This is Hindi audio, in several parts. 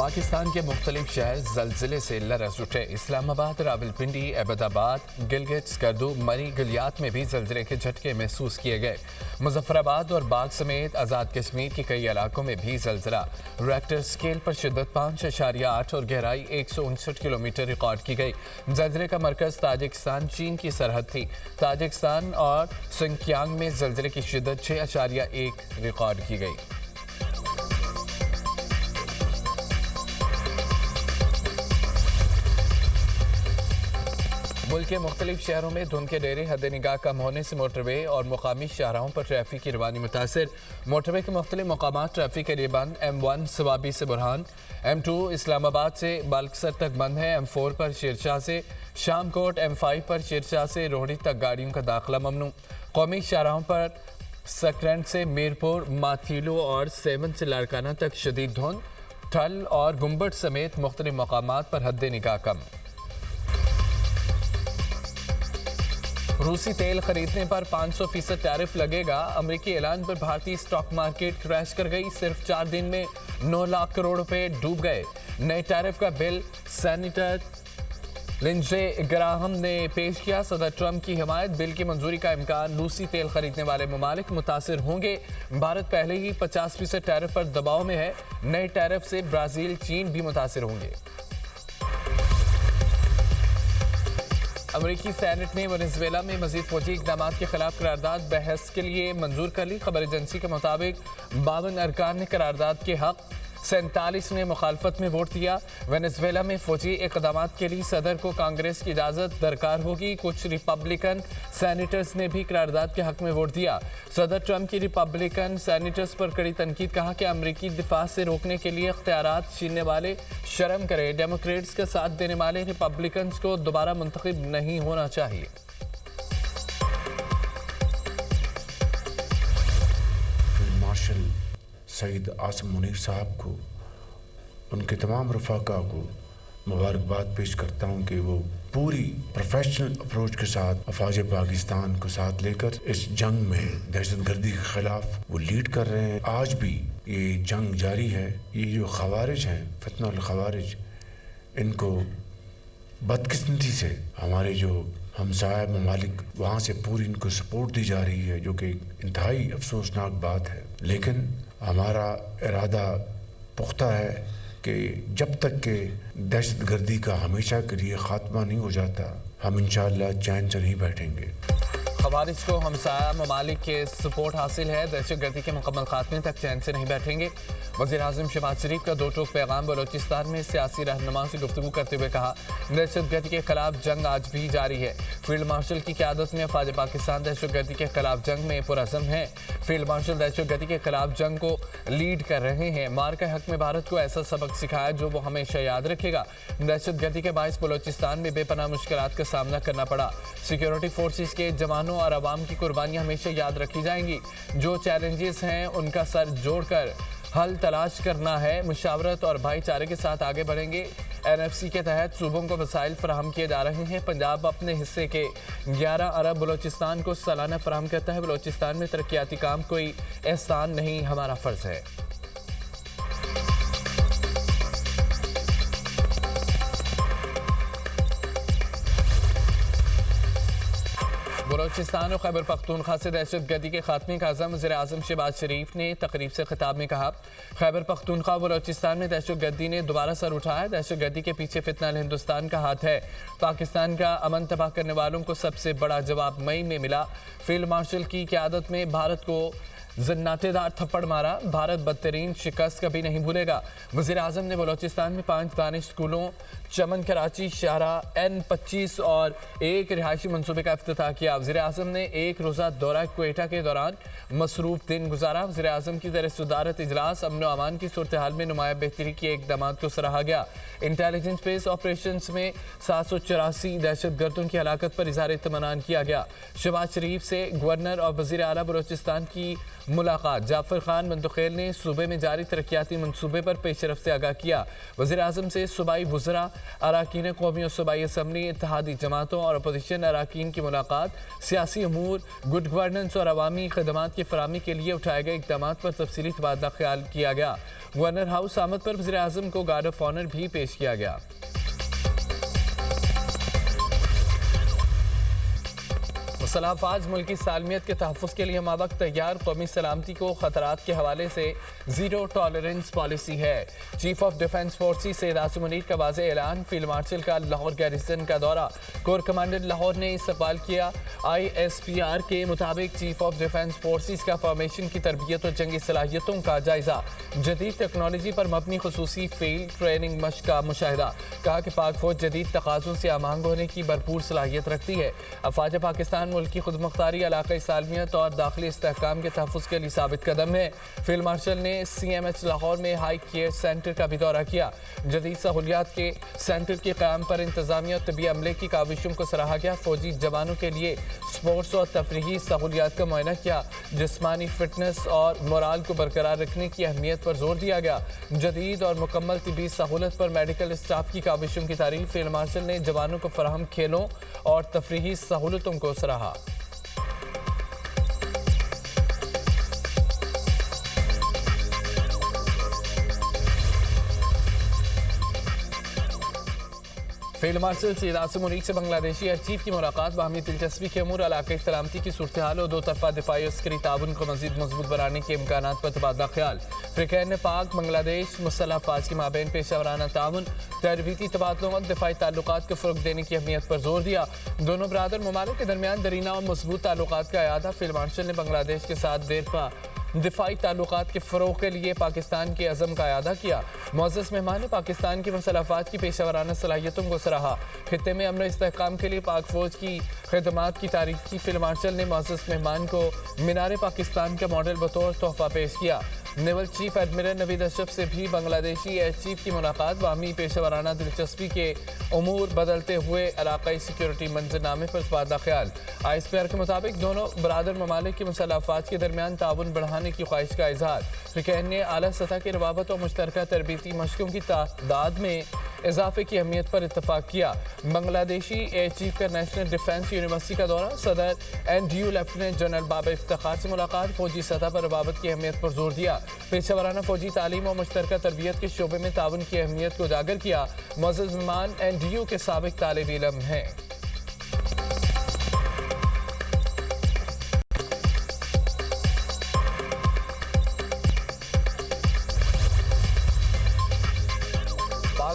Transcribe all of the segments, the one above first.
पाकिस्तान के मुख्तलिफ शहर जलजिले से लरज़ उठे। इस्लामाबाद, रावलपिंडी, अहमदाबाद, गिलगित, स्कर्दू, मरी, गलियात में भी जलजिले के झटके महसूस किए गए। मुजफ्फराबाद और बाग समेत आज़ाद कश्मीर के कई इलाकों में भी जलजिला रेक्टर स्केल पर शिद्दत 5.8 और गहराई 159 किलोमीटर रिकॉर्ड की गई। जलजिले का मरकज़ ताजिकिस्तान चीन की सरहद थी। ताजिकिस्तान और सिंकियांग में जलजिले की शिद्दत 6.1 रिकॉर्ड की गई। मुल्क के मुख्तलिफ शहरों में धुंध के डेरे हद निगाह कम होने से मोटरवे और मुकामी शाहराहों पर ट्रैफिक की रवानी मुतासर। मोटरवे के मुख्तलिफ मकामात ट्रैफिक के लिए बंद। M1 सवाबी से बुरहान, M2 इस्लामाबाद से बालकसर तक बंद है। M4 पर शेरशाह से शामकोट, M5 पर शेरशाह से रोहड़ी तक गाड़ियों का दाखिला ममनू। कौमी शाहराहों पर सकरंड से मीरपुर, माथीलो और सेवन से लाड़काना तक शदीद धुंध। ठल और गुम्बट समेत मुख्तलिफ मकामात पर हद निगाह कम। रूसी तेल खरीदने पर 500% टैरिफ लगेगा। अमेरिकी ऐलान पर भारतीय स्टॉक मार्केट क्रैश कर गई। सिर्फ 4 दिन में 9 लाख करोड़ रुपए डूब गए। नए टैरिफ का बिल सेनेटर लिंडसे ग्राहम ने पेश किया। सदर ट्रंप की हिमायत। बिल की मंजूरी का इम्कान। रूसी तेल खरीदने वाले ममालिक मुतासिर होंगे। भारत पहले ही 50% टैरिफ पर दबाव में है। नए टैरिफ से ब्राजील, चीन भी मुतासिर होंगे। अमेरिकी सेनेट ने वेनेजुएला में मजीद फौजी इकदाम के खिलाफ करारदाद बहस के लिए मंजूर कर ली। खबर एजेंसी के मुताबिक 52 अरकान ने करारदाद के हक, 47 ने मुखालफत में वोट दिया। वेनेजुएला में फौजी इकदाम के लिए सदर को कांग्रेस की इजाज़त दरकार होगी। कुछ रिपब्लिकन सेनेटर्स ने भी करारदाद के हक में वोट दिया। सदर ट्रंप की रिपब्लिकन सेनेटर्स पर कड़ी तनकीद। कहा कि अमरीकी दिफा से रोकने के लिए इख्तियारात छीनने वाले शर्म करें। डेमोक्रेट्स का साथ देने वाले रिपब्लिकन्स को दोबारा मुंतखब नहीं होना चाहिए। मार्शल सईद आसिम मुनीर साहब को, उनके तमाम रफ़ाका को मुबारकबाद पेश करता हूँ कि वो पूरी प्रोफेशनल अप्रोच के साथ अफवाज पाकिस्तान को साथ लेकर इस जंग में दहशतगर्दी के खिलाफ वो लीड कर रहे हैं। आज भी ये जंग जारी है। ये जो खवारिज हैं, फितनल खवारिज, इनको बदकिस्मती से हमारे जो हमसाया ममालिक वहाँ से पूरी इनको सपोर्ट दी जा रही है, जो कि इंतहाई अफसोसनाक बात है। लेकिन हमारा इरादा पुख्ता है कि जब तक कि दहशतगर्दी का हमेशा के लिए ख़ात्मा नहीं हो जाता, हम इंशाअल्लाह चैन से नहीं बैठेंगे। खवारिज को हमसाया ममालिक के सपोर्ट हासिल है। दहशतगर्दी के मुकम्मल खात्मे तक चैन से नहीं बैठेंगे। वज़ीर आज़म शहबाज शरीफ का दो टोक पैगाम। बलोचिस्तान में सियासी रहनुमा से गुफ्तगू करते हुए कहा, दहशतगर्दी के खिलाफ जंग आज भी जारी है। फील्ड मार्शल की क़यादत में अफ़वाज पाकिस्तान दहशतगर्दी के खिलाफ जंग में पुरअज़म है। फील्ड मार्शल दहशतगर्दी के खिलाफ जंग को लीड कर रहे हैं। मार के हक में भारत को ऐसा सबक सिखाया जो वो हमेशा याद रखेगा। दहशतगर्दी के बायस बलोचिस्तान में बेपनाह मुश्किलात का सामना करना पड़ा। सिक्योरिटी फोर्सेस के जवानों और अवाम की कुर्बानियां हमेशा याद रखी जाएंगी। जो चैलेंजेस हैं उनका सर जोड़कर हल तलाश करना है। मुशावरत और भाईचारे के साथ आगे बढ़ेंगे। NFC के तहत सूबों को वसाइल फराहम किए जा रहे हैं। पंजाब अपने हिस्से के 11 अरब बलोचिस्तान को सालाना फराहम करता है। बलोचिस्तान में तरक्याती काम कोई एहसान नहीं, हमारा फ़र्ज है। बलोचिस्तान और खैबर पख्तूनख्वा से दहशतगर्दी के खात्मे का अज़म वज़ीर आज़म शहबाज शरीफ ने तकरीब से खिताब में कहा, खैबर पख्तूनख्वा बलोचिस्तान में दहशतगर्दी ने दोबारा सर उठाया। दहशतगर्दी के पीछे फितनल हिंदुस्तान का हाथ है। पाकिस्तान का अमन तबाह करने वालों को सबसे बड़ा जवाब मई में मिला। फील्ड मार्शल की क़यादत में भारत को जन्नातेदार थप्पड़ मारा। भारत बदतरीन शिकस्त कभी नहीं भूलेगा। वज़ीर आज़म ने बलोचिस्तान में 5 दानिश स्कूलों, चमन, कराची, शाहरा, N25 और एक रिहायशी मनसूबे का इफ्तिताह किया। वज़ीर आज़म ने एक रोज़ा दौरा क्वेटा के दौरान मसरूफ़ दिन गुजारा। वज़ीर आज़म की ज़र सदारत इजलास अमन व अमान की सूरत हाल में नुमाया बेहतरी के इक़दाम को सराहा गया। इंटेलिजेंस बेस्ड ऑपरेशन में 784 दहशतगर्दों की हलाकत पर इज़हार इत्मीनान किया गया। शहबाज शरीफ से गवर्नर और वज़ीर आला बलोचिस्तान की मुलाकात। जाफर खान मंतखेल ने सूबे में जारी तरक्याती मनसूबे पर पेशरफ से आगाह किया। वज़ीर आज़म से सूबाई वज़रा, अराकीन कौमी और सूबाई असम्बली, इत्तेहादी जमातों और अपोजिशन अराकीन की मुलाकात। सियासी अमूर, गुड गवर्नेंस और अवामी खदमात की फराहमी के लिए उठाए गए इक़दाम पर तफसीली तबादला ख्याल किया गया। गवर्नर हाउस आमद पर वज़ीर आज़म को गार्ड ऑफ ऑनर भी पेश किया गया। मुसलफ़ाज मुल्क की सालमियत के तहफ़्फ़ुज़ के लिए मावक़्त तैयार, कौमी सलामती को ख़तरात के हवाले से ज़ीरो टॉलरेंस पॉलिसी है। Chief of defence forces Syed Asim Munir का वाज़ेह ऐलान। फील्ड मार्शल का लाहौर गैरिसन का दौरा, कोर कमांडर लाहौर ने इस्तक़बाल किया। ISPR के मुताबिक चीफ ऑफ डिफेंस फोर्सेस का फॉर्मेशन की तरबियत और जंगी सलाहियतों का जायज़ा। जदीद टेक्नोलॉजी पर मबनी खुसूसी फील्ड ट्रेनिंग मश्क का मुशाहिदा। कहा कि पाक फौज जदीद तकाज़ों से आमांग होने की भरपूर सलाहियत रखती है। अफवाज पाकिस्तान मुल्क की खुदमुख्तारी, इलाक़ाई सालमियत और दाखिली इस्तेहकाम के तहफ़्फ़ुज़ के लिए साबित कदम है। फील्ड मार्शल ने CMH लाहौर में हाई केयर सेंटर का भी दौरा किया। जदीद सहूलियात के सेंटर के क़याम पर इंतज़ामिया और तबी अमले की काविशों को सराहा गया। फौजी जवानों के लिए स्पोर्ट्स और तफरीही सहूलियात का मुआयना किया। जिस्मानी फिटनेस और मोराल को बरकरार रखने की अहमियत पर जोर दिया गया। जदीद और मुकम्मल तबी सहूलत पर मेडिकल स्टाफ की काविशों की तारीफ। फील्ड मार्शल ने जवानों को फराहम खेलों और तफरीही सहूलतों को सराहा। फील्ड मार्शल सैयद आसिम मुनीर से बांग्लादेशी एयर चीफ की मुलाकात। बाहमी दिलचस्पी के अमूर, इलाक़ाई सलामती की सूरत हाल और दो तरफा दिफाई अस्करी ताउन को मज़ीद मजबूत बनाने के इम्कानात पर तबादला ख्याल। फ़िक्र ने पाक बांग्लादेश मुसल्लह अफ़वाज के माबैन पेशा वराना ताउन, तरबीती तबादलों और दिफाई ताल्लुकात को फ़रोग़ देने की अहमियत पर जोर दिया। दोनों बरादर ममालिक के दरमियान दरीना और मजबूत ताल्लुकात का अयादा। फील्ड मार्शल ने बांग्लादेश के साथ देरपा दिफाई ताल्लुकात के फ़रोग़ के लिए पाकिस्तान के अज़म का अयादा किया। मुअज़्ज़ज़ मेहमान ने पाकिस्तान की मुसल्लह अफ़वाज की पेशा वराना सलाहियतों को सराहा। खित्ते में अमन इस्तेहकाम के लिए पाक फ़ौज की खदमात की तारीफ़ की। फील्ड मार्शल ने मुअज़्ज़ज़ मेहमान को मीनार पाकिस्तान का मॉडल बतौर तोहफ़ा पेश किया। Naval chief admiral Naveed Ashraf से भी बांग्लादेशी एयर चीफ की मुलाकात। बाहमी पेशा वराना दिलचस्पी के अमूर, बदलते हुए इलाक़ाई सिक्योरिटी मंजरनामे पर तबादला ख्याल। ISPR के मुताबिक दोनों बरादर ममालिक की मुसल्लह अफ़वाज के दरमियान ताउन बढ़ाने की ख्वाहिश का इजहार। फ़िक्र ने आला सतह की रवाबत और मुश्तरका तरबीती मशकों की तादाद में इजाफे की अहमियत पर इत्तफाक किया। बांग्लादेशी एयर चीफ का नेशनल डिफेंस यूनिवर्सिटी का दौरा। सदर NDU लेफ्टिनेंट जनरल बाब इफ्तिखार से मुलाकात। फौजी सतह पर रवाबत की अहमियत पर जोर दिया। पेशा वराना फौजी तालीम और मुश्तरका तरबियत के शोबे में ताउन की अहमियत को उजागर किया। मुअज़्ज़ज़ मेहमान NDU के साबिक तालिब इल्म हैं।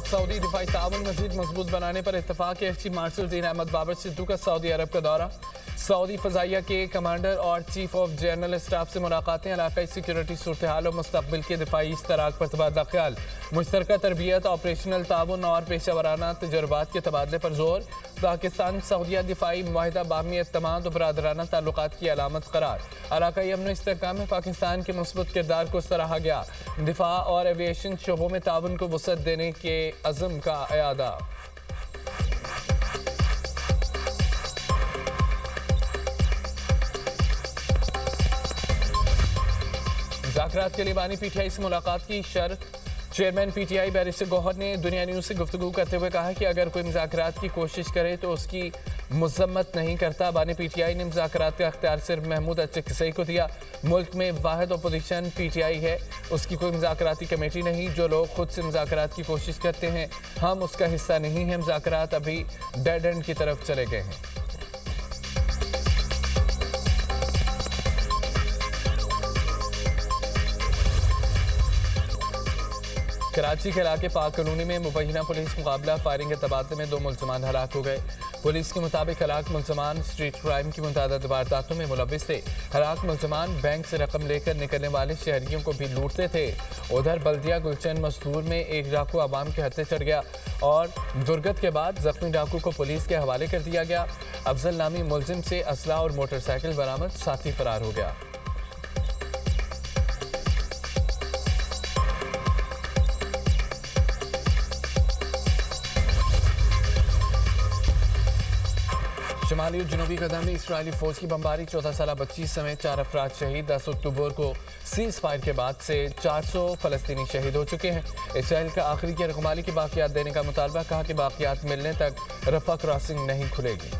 सऊदी दिफाई ताउन मज़ीद मजबूत बनाने पर इत्तफाक। Air chief marshal Zeen Ahmed Babar Sidhu का सऊदी अरब का दौरा। सऊदी फ़ज़ाइया के कमांडर और चीफ ऑफ जनरल स्टाफ से मुलाकातें। इलाक़ाई सिक्योरिटी सूरत हाल और मुस्तक़बिल के दिफाई इश्तराक पर तबादला ख्याल। मुश्तरका तरबियत, ऑपरेशनल ताउन और पेशा वराना तजुर्बात के तबादले पर जोर। पाकिस्तान सऊदीया दिफाई मुआहिदा बाहमी एतमाद और बरादराना ताल्लुकात की अलामत करार। इलाक़ाई अमन इस्तेहकाम में पाकिस्तान के मुस्बत किरदार को सराहा गया। दिफा और एविएशन शोबों में ताउन को वसअत देने के अज़म का अयादा। मुज़ाकरात के लिए बानी PTI से मुलाकात की शर्त। चेयरमैन PTI बैरिस्टर गौहर ने दुनिया न्यूज़ से गुफ्तगू करते हुए कहा कि अगर कोई मुज़ाकरात की कोशिश करे तो उसकी मज़म्मत नहीं करता। बानी PTI ने मुज़ाकरात का अख्तियार सिर्फ महमूद अचकसई को दिया। मुल्क में वाहिद अपोजिशन PTI है, उसकी कोई मुज़ाकराती कमेटी नहीं। जो लोग खुद से मुज़ाकरात की कोशिश करते हैं, हम उसका हिस्सा नहीं हैं। मुज़ाकरात अभी डेड एंड की तरफ चले गए हैं। कराची के इलाके पाक कॉलोनी में मुबैना पुलिस मुकाबला, फायरिंग के तबादले में 2 मुलजमान हलाक हो गए। पुलिस के मुताबिक हलाक मुलजमान स्ट्रीट क्राइम की मुतअद्दिद वारदातों में मुलव्विस थे। हलाक मुलजमान बैंक से रकम लेकर निकलने वाले शहरियों को भी लूटते थे। उधर बल्दिया गुलशन मजदूर में एक डाकू आवाम के हत्थे चढ़ गया और दुर्गत के बाद जख्मी डाकू को पुलिस के हवाले कर दिया गया। अफजल नामी मुलजिम से असला और मोटरसाइकिल बरामद, साथी फरार हो गया। शुमाली और जनूबी गजा में इसराइली फौज की बमबारी, 14 साल बच्ची समेत 4 अफराद शहीद। 10 अक्टूबर को सीज फायर के बाद से 400 फलस्तीनी शहीद हो चुके हैं। इसराइल का आखिरी की रकमाली की बाकियात देने का मुतालबा, कहा कि बाकियात मिलने तक रफा क्रॉसिंग नहीं खुलेगी।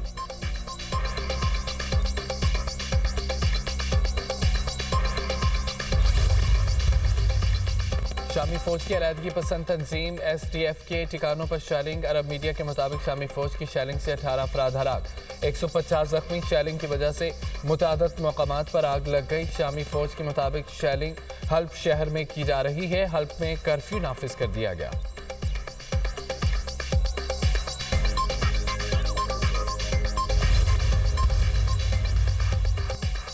शामी फौज की अलहदगी पसंद तंजीम SDF के ठिकानों पर शेलिंग। अरब मीडिया के मुताबिक शामी फौज की शेलिंग से 18 अफराद हलाक, 150 जख्मी। शेलिंग की वजह से मुतादद मकामात पर आग लग गई। शामी फौज के मुताबिक शेलिंग हल्ब शहर में की जा रही है। हल्ब में कर्फ्यू नाफिज कर दिया गया।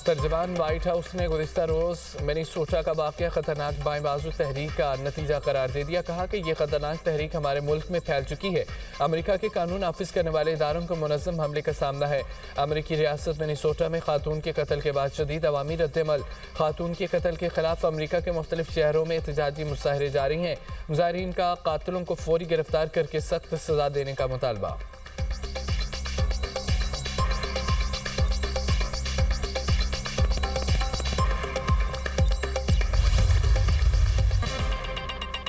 तर्जमान व्हाइट हाउस ने गुज़िश्ता रोज़ मिनीसोटा का वाक़या खतरनाक बाएं बाजू तहरीक का नतीजा करार दे दिया। कहा कि यह खतरनाक तहरीक हमारे मुल्क में फैल चुकी है। अमेरिका के कानून नाफिज करने वाले इदारों को मुनज़्ज़म हमले का सामना है। अमेरिकी रियासत मिनीसोटा में खातून के कत्ल के बाद शदीद अवामी रद्द-ए-अमल। खातून के कत्ल के खिलाफ अमेरिका के मुख्तलिफ शहरों में एहतजाजी मुजाहरे जारी हैं। मुजाहिरीन का कातिलों को फौरी गिरफ्तार करके सख्त सजा देने का मुतालबा।